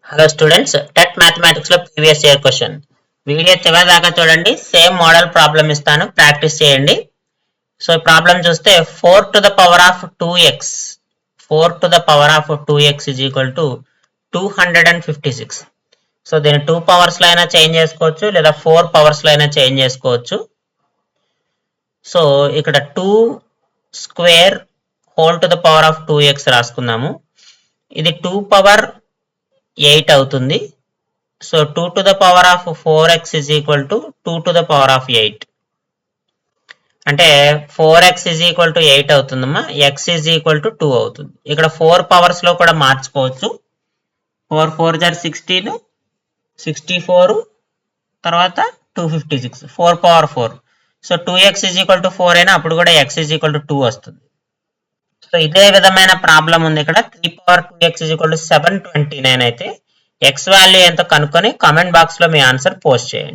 Hello students, TET mathematics లో previous year question video చివరి దాకా చూడండి. సేమ్ మోడల్ ప్రాబ్లం ఇస్తాను, ప్రాక్టీస్ చేయండి. సో ప్రాబ్లం చూస్తే 4 to the power of 2x 4 to the power of 2x is equal to 256. So దీన్ని 2 powers లో అయినా చేంజ్ చేసుకోవచ్చు, లేదా 4 పవర్స్ లో అయినా చేంజ్ చేసుకోవచ్చు. సో ఇక్కడ 2 square whole to the power of 2x రాసుకుందాము. ఇది 2 పవర్ 8 అవుతుంది. So 2 to the power of 4x is equal to 2 to the power of 8. అంటే 4x is equal to 8 అవుతుందమ్మా, x is equal to 2 అవుతుంది. ఇక్కడ 4 powers లో కూడా మార్చుకోవచ్చు. 4 4 జర్ 16, 64, తర్వాత 256, 4 power 4. So 2x is equal to 4 అయినా అప్పుడు కూడా x is equal to 2 వస్తుంది. సో ఇదే విధమైన ప్రాబ్లం ఉంది ఇక్కడ. 3 power 2x is equal to 729 అయితే x వాల్యూ ఎంతో కనుక్కొని కామెంట్ బాక్స్ లో మీ ఆన్సర్ పోస్ట్ చేయండి.